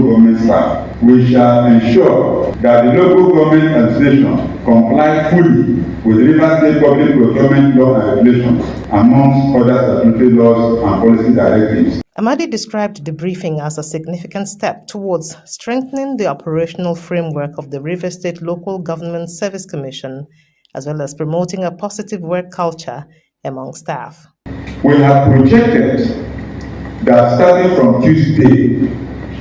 local government staff. We shall ensure that the local government administration comply fully with Rivers State Public Procurement Law and Regulations, amongst other statutory laws and policy directives. Amadi described the briefing as a significant step towards strengthening the operational framework of the Rivers State Local Government Service Commission, as well as promoting a positive work culture among staff. We have projected that starting from Tuesday,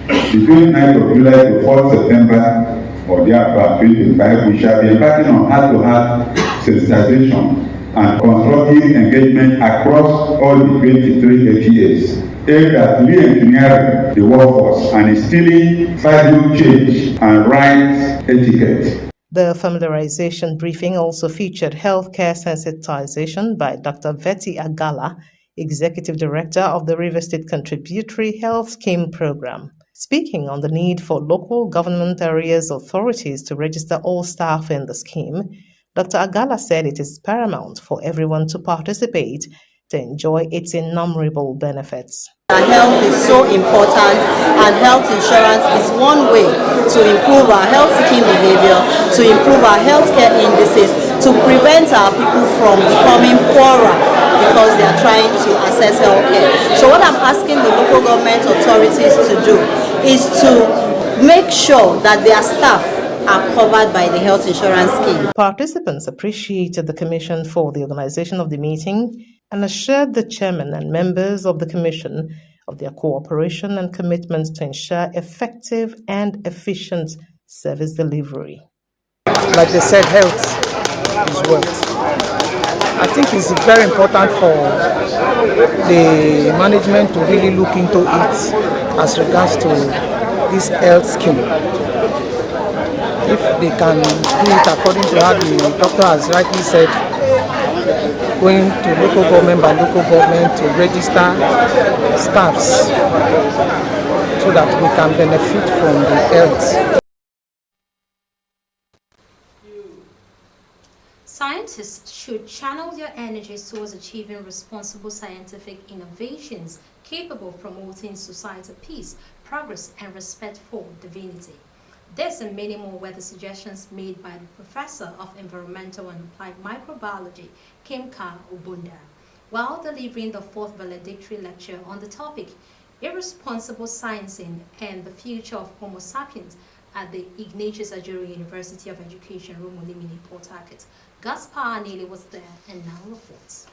the 29th of July to 4th September, or thereabout 2025, we shall be embarking on heart-to-heart sensitization and constructive engagement across all the 23 APAs, aimed at re-engineering the workforce and instilling value change and right etiquette. The familiarization briefing also featured healthcare sensitization by Dr. Betty Agala, Executive Director of the Rivers State Contributory Health Scheme Program. Speaking on the need for local government areas authorities to register all staff in the scheme, Dr. Agala said it is paramount for everyone to participate to enjoy its innumerable benefits. Health is so important, and health insurance is one way to improve our health-seeking behavior, to improve our healthcare indices, to prevent our people from becoming poorer because they are trying to access healthcare. So what I'm asking the local government authorities to do is to make sure that their staff are covered by the health insurance scheme. Participants appreciated the Commission for the organization of the meeting and assured the chairman and members of the Commission of their cooperation and commitment to ensure effective and efficient service delivery. Like they said, health is wealth. I think it's very important for the management to really look into it as regards to this health scheme. If they can do it according to how the doctor has rightly said, going to local government by local government to register staffs so that we can benefit from the health. Scientists should channel their energies towards achieving responsible scientific innovations capable of promoting societal peace, progress, and respect for divinity. This and many more were the suggestions made by the Professor of Environmental and Applied Microbiology, Kimka Ubunda, while delivering the fourth valedictory lecture on the topic, Irresponsible Sciencing and the Future of Homo Sapiens at the Ignatius Ajuri University of Education, Romolimini, Port Harcourt. Gaspar Anili was there and now reports.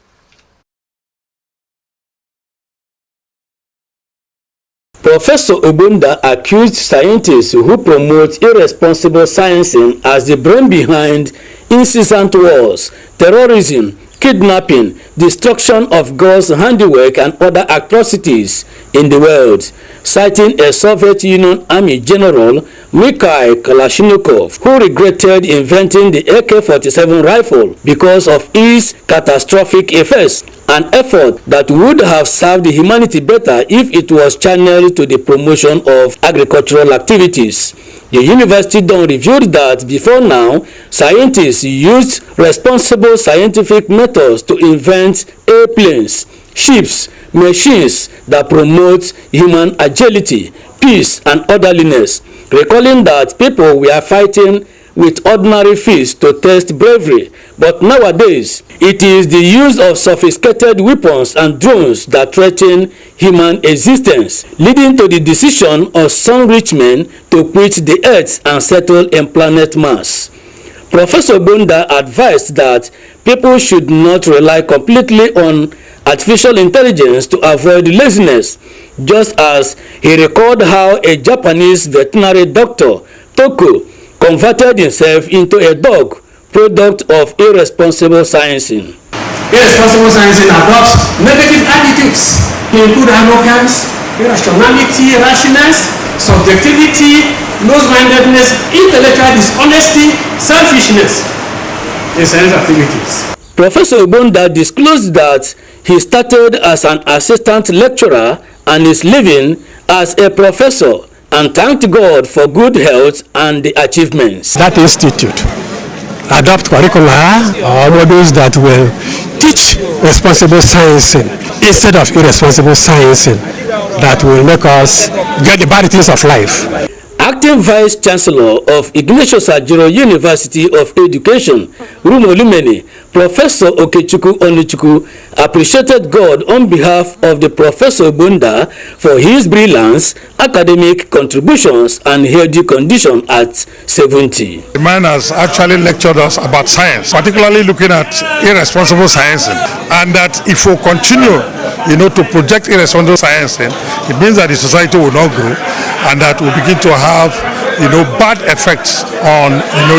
Professor Ubunda accused scientists who promote irresponsible sciencing as the brain behind incessant wars, terrorism, kidnapping, destruction of God's handiwork, and other atrocities in the world, citing a Soviet Union Army General, Mikhail Kalashnikov, who regretted inventing the AK-47 rifle because of its catastrophic effects, an effort that would have served humanity better if it was channeled to the promotion of agricultural activities. The university then revealed that before now, scientists used responsible scientific methods to invent airplanes, ships, machines that promote human agility, peace, and orderliness, recalling that people were fighting with ordinary fists to test bravery, but nowadays it is the use of sophisticated weapons and drones that threaten human existence, leading to the decision of some rich men to quit the earth and settle in planet Mars. Professor Bunda advised that people should not rely completely on artificial intelligence to avoid laziness, just as he recalled how a Japanese veterinary doctor, Toku, converted himself into a dog, product of irresponsible sciencing. Irresponsible sciencing adopts negative attitudes to include arrogance, irrationality, rashness, subjectivity, close-mindedness, intellectual dishonesty, selfishness in science activities. Professor Ubunda disclosed that he started as an assistant lecturer and is living as a professor, and thanked God for good health and the achievements. That institute adopt curricula or modules that will teach responsible sciencing instead of irresponsible sciencing. that will make us get the varieties of life. Acting Vice Chancellor of Ignatius Ajiro University of Education, Rumolumeni, Professor Okechukwu Onichukwu, appreciated God on behalf of the Professor Bunda for his brilliance, academic contributions, and healthy condition at 70. The man has actually lectured us about science, particularly looking at irresponsible sciencing, and that if we continue, to project irresponsible sciencing, it means that the society will not grow, and that we begin to have, bad effects on,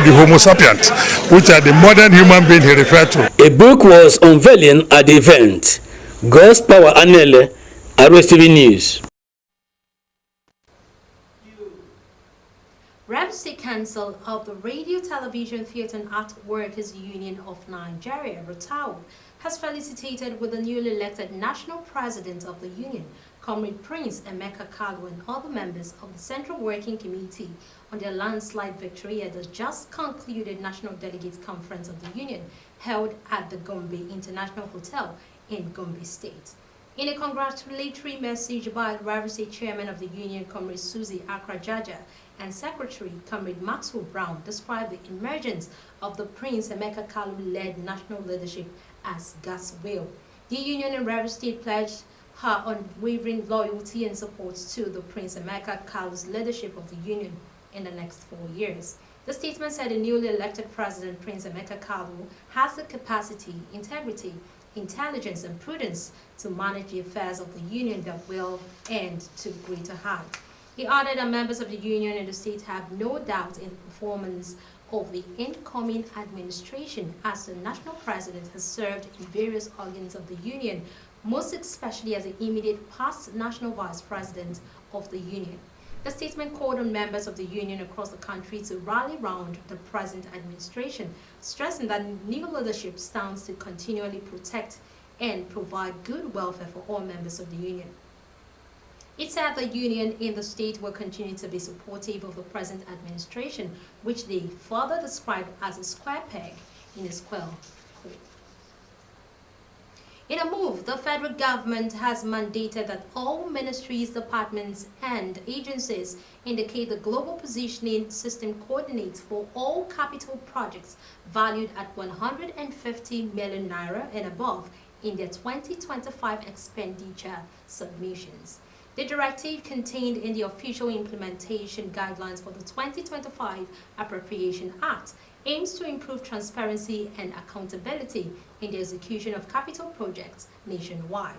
the Homo sapiens, which are the modern human being he referred to. A book was unveiling at the event. God's Power Anele, Rstv News. Rstv Council of the Radio, Television, Theatre and Art Workers Union of Nigeria, RTAW, has felicitated with the newly elected national president of the union, Comrade Prince Emeka Kalu, and other members of the Central Working Committee on their landslide victory at the just concluded National Delegates Conference of the Union held at the Gombe International Hotel in Gombe State. In a congratulatory message by Rstv Chairman of the Union, Comrade Susie Akrajaja, and Secretary, Comrade Maxwell Brown, described the emergence of the Prince Emeka Kalu-led national leadership as God's will. The Union and Rstv State pledged her unwavering loyalty and support to the Prince Emeka Kalu's leadership of the Union in the next 4 years. The statement said the newly elected President, Prince Emeka Kalu, has the capacity, integrity, intelligence, and prudence to manage the affairs of the Union that will end to greater heights. He added that members of the Union and the state have no doubt in the performance of the incoming administration, as the national president has served in various organs of the Union, most especially as the immediate past national vice president of the Union. The statement called on members of the Union across the country to rally round the present administration, stressing that new leadership stands to continually protect and provide good welfare for all members of the Union. It said the Union in the state will continue to be supportive of the present administration, which they further described as a square peg in a square hole. In a move, the federal government has mandated that all ministries, departments, and agencies indicate the global positioning system coordinates for all capital projects valued at 150 million naira and above in their 2025 expenditure submissions. The directive contained in the official implementation guidelines for the 2025 Appropriation Act aims to improve transparency and accountability in the execution of capital projects nationwide.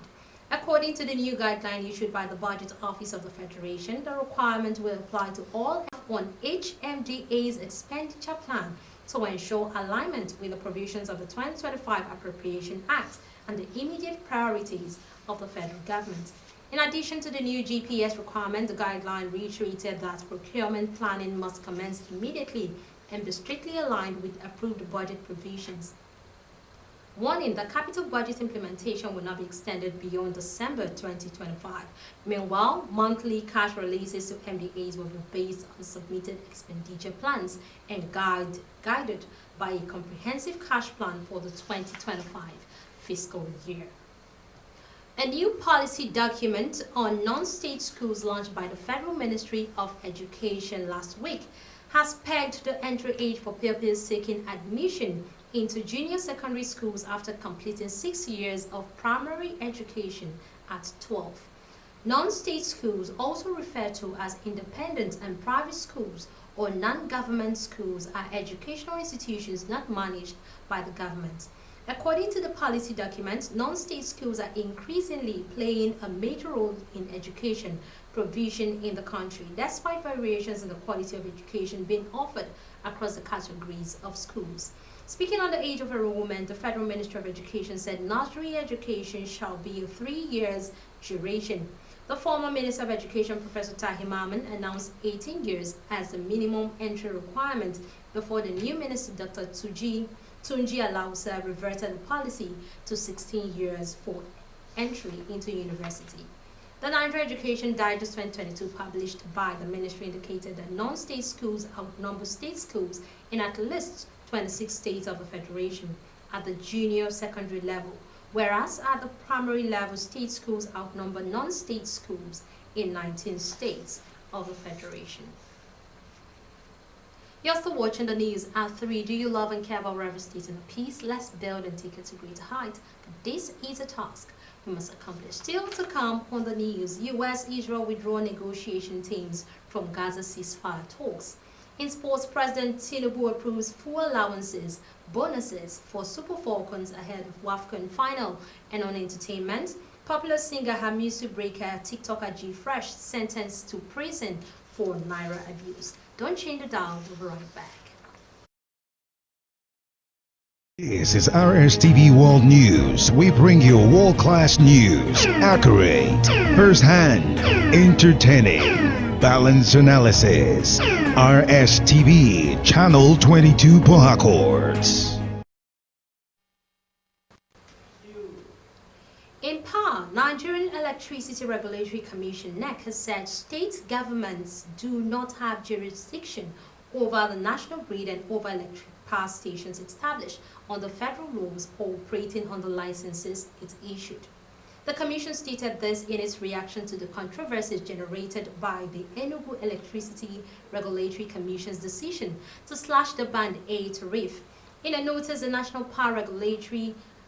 According to the new guideline issued by the Budget Office of the Federation, the requirement will apply to all on HMDA's expenditure plan to ensure alignment with the provisions of the 2025 Appropriation Act and the immediate priorities of the federal government. In addition to the new GPS requirement, the guideline reiterated that procurement planning must commence immediately and be strictly aligned with approved budget provisions. Warning that capital budget implementation will not be extended beyond December 2025. Meanwhile, monthly cash releases to MDAs will be based on submitted expenditure plans and guided by a comprehensive cash plan for the 2025 fiscal year. A new policy document on non-state schools launched by the Federal Ministry of Education last week has pegged the entry age for pupils seeking admission into junior secondary schools after completing 6 years of primary education at 12. Non-state schools, also referred to as independent and private schools or non-government schools, are educational institutions not managed by the government. According to the policy document, non-state schools are increasingly playing a major role in education provision in the country, despite variations in the quality of education being offered across the categories of schools. Speaking on the age of enrollment, the Federal Ministry of Education said nursery education shall be a 3 years duration. The former Minister of Education, Professor Tahir Maman, announced 18 years as the minimum entry requirement before the new Minister, Dr. Tunji Alausa, reverted the policy to 16 years for entry into university. The Nigeria Education Digest 2022 published by the ministry indicated that non-state schools outnumber state schools in at least 26 states of the Federation at the junior secondary level, whereas at the primary level, state schools outnumber non-state schools in 19 states of the Federation. You're still watching the news at 3. Do you love and care about Rstv and peace? Let's build and take it to greater heights. This is a task we must accomplish. Still to come on the news, U.S.-Israel withdraw negotiation teams from Gaza ceasefire talks. In sports, President Tinubu approves full allowances, bonuses for Super Falcons ahead of WAFCON final. And on entertainment, popular singer Hamisu Breaker, TikToker G Fresh sentenced to prison for Naira abuse. Don't change the dial, we'll be right back. This is Rstv World News. We bring you world-class news, accurate, first-hand, entertaining, balanced analysis. Rstv, Channel 22 Port Harcourt. In power, Nigerian Electricity Regulatory Commission (NEC) has said state governments do not have jurisdiction over the national grid and over electric power stations established under federal rules or operating under licenses it issued. The Commission stated this in its reaction to the controversies generated by the Enugu Electricity Regulatory Commission's decision to slash the Band A tariff. In a notice, the National Power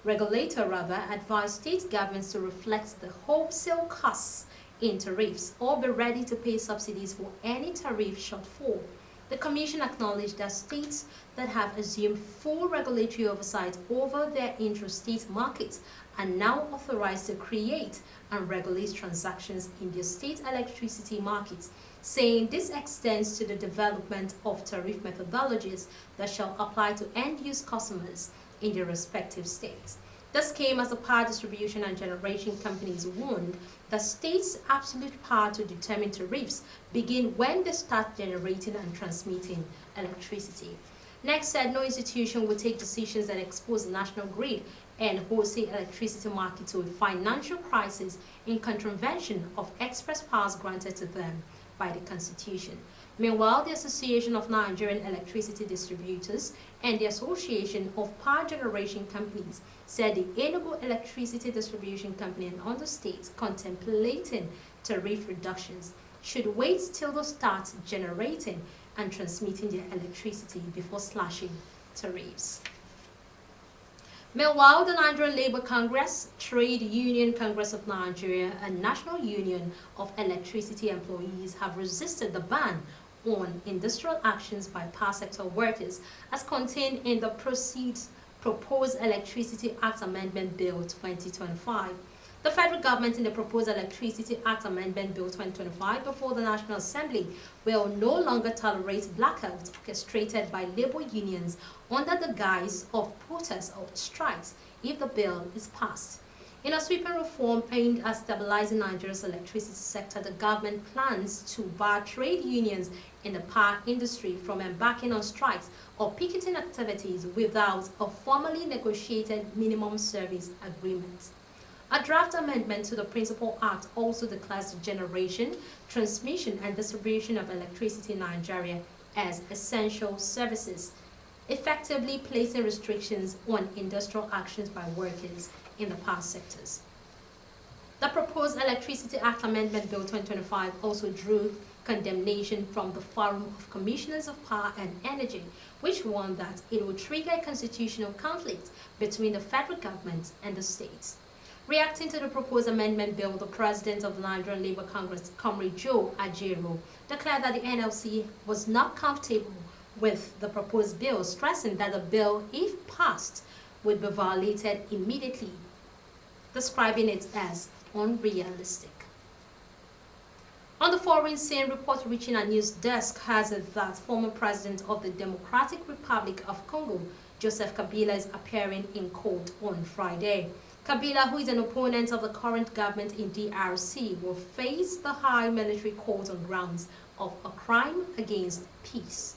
Regulator advised state governments to reflect the wholesale costs in tariffs or be ready to pay subsidies for any tariff shortfall. The Commission acknowledged that states that have assumed full regulatory oversight over their intrastate markets are now authorized to create and regulate transactions in their state electricity markets, saying this extends to the development of tariff methodologies that shall apply to end-use customers in their respective states. This came as the power distribution and generation companies warned that states' absolute power to determine tariffs begin when they start generating and transmitting electricity. NEC said no institution will take decisions that expose the national grid and wholesale electricity market to a financial crisis in contravention of express powers granted to them by the Constitution. Meanwhile, the Association of Nigerian Electricity Distributors and the Association of Power Generation Companies said the Enugu Electricity Distribution Company and other states contemplating tariff reductions should wait till they start generating and transmitting their electricity before slashing tariffs. Meanwhile, the Nigerian Labour Congress, Trade Union Congress of Nigeria, and National Union of Electricity Employees have resisted the ban on industrial actions by power sector workers as contained in the proposed Electricity Act Amendment Bill 2025. The federal government in the proposed Electricity Act Amendment Bill 2025 before the National Assembly will no longer tolerate blackouts orchestrated by labor unions under the guise of protests or strikes if the bill is passed. In a sweeping reform aimed at stabilizing Nigeria's electricity sector, the government plans to bar trade unions in the power industry from embarking on strikes or picketing activities without a formally negotiated minimum service agreement. A draft amendment to the Principal Act also declares the generation, transmission, and distribution of electricity in Nigeria as essential services, effectively placing restrictions on industrial actions by workers in the power sectors. The proposed Electricity Act Amendment Bill 2025 also drew condemnation from the Forum of Commissioners of Power and Energy, which warned that it would trigger a constitutional conflict between the federal government and the states. Reacting to the proposed amendment bill, the president of the Nigerian Labour Congress, Comrade Joe Ajero, declared that the NLC was not comfortable with the proposed bill, stressing that the bill, if passed, would be violated immediately, describing it as unrealistic. On the foreign scene, report reaching our news desk has it that former president of the Democratic Republic of Congo, Joseph Kabila, is appearing in court on Friday. Kabila, who is an opponent of the current government in DRC, will face the High Military Court on grounds of a crime against peace.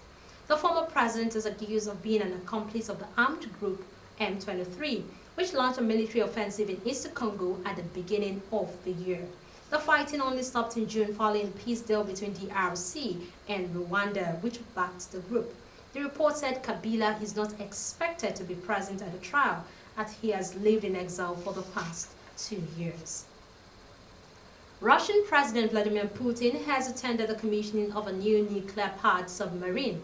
The former president is accused of being an accomplice of the armed group M23, which launched a military offensive in Eastern Congo at the beginning of the year. The fighting only stopped in June following a peace deal between DRC and Rwanda, which backed the group. The report said Kabila is not expected to be present at the trial, as he has lived in exile for the past 2 years. Russian President Vladimir Putin has attended the commissioning of a new nuclear-powered submarine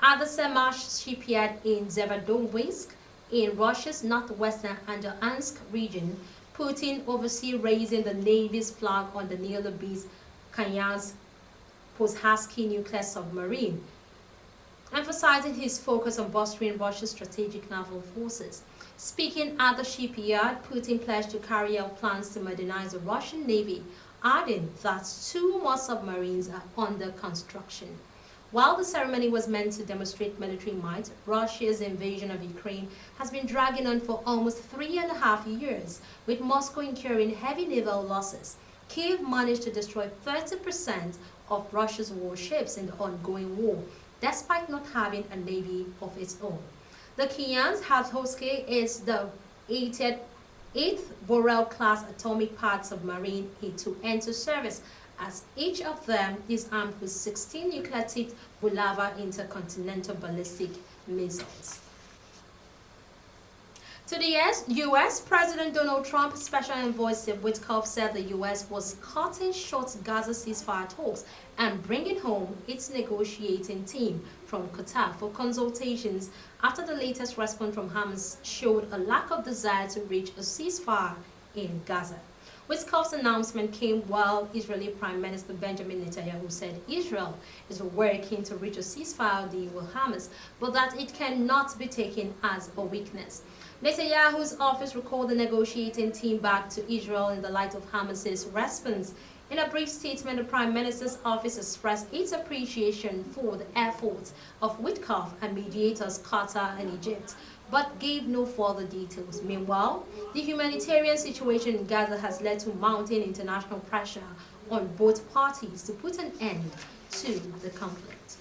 at the Semash shipyard in Severodonetsk in Russia's northwestern Andyansk region. Putin oversees raising the Navy's flag on the newly built Kanyaz Pozharsky nuclear submarine, emphasizing his focus on bolstering Russia's strategic naval forces. Speaking at the shipyard, Putin pledged to carry out plans to modernize the Russian Navy, adding that 2 more submarines are under construction. While the ceremony was meant to demonstrate military might, Russia's invasion of Ukraine has been dragging on for almost 3.5 years, with Moscow incurring heavy naval losses. Kyiv managed to destroy 30% of Russia's warships in the ongoing war, despite not having a navy of its own. The Kanyaz Pozharsky is the 8th Borel-class atomic-powered submarine to enter service, as each of them is armed with 16 nuclear-tipped Bulava intercontinental ballistic missiles. To the U.S., President Donald Trump, Special Envoy Steve Witkoff said the U.S. was cutting short Gaza ceasefire talks and bringing home its negotiating team from Qatar for consultations after the latest response from Hamas showed a lack of desire to reach a ceasefire in Gaza. Witkoff's announcement came while Israeli Prime Minister Benjamin Netanyahu said Israel is working to reach a ceasefire deal with Hamas, but that it cannot be taken as a weakness. Netanyahu's office recalled the negotiating team back to Israel in the light of Hamas's response. In a brief statement, the Prime Minister's office expressed its appreciation for the efforts of Witkoff and mediators Qatar and Egypt, but gave no further details. Meanwhile, the humanitarian situation in Gaza has led to mounting international pressure on both parties to put an end to the conflict.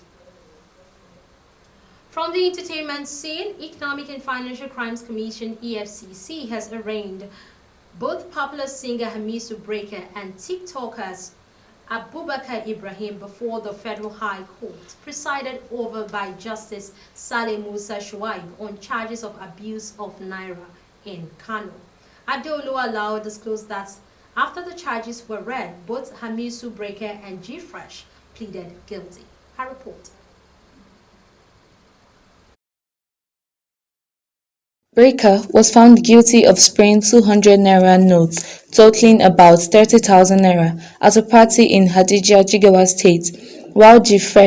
From the entertainment scene, Economic and Financial Crimes Commission (EFCC) has arraigned both popular singer Hamisu Breaker and TikTokers Abubakar Ibrahim before the Federal High Court, presided over by Justice Saleh Musa Shuaib on charges of abuse of Naira in Kano. Adolu Alao disclosed that after the charges were read, both Hamisu Breaker and G Fresh pleaded guilty. Her report. Breaker was found guilty of spraying 200 naira notes totaling about 30,000 naira at a party in Hadija Jigawa State, while G. Fresh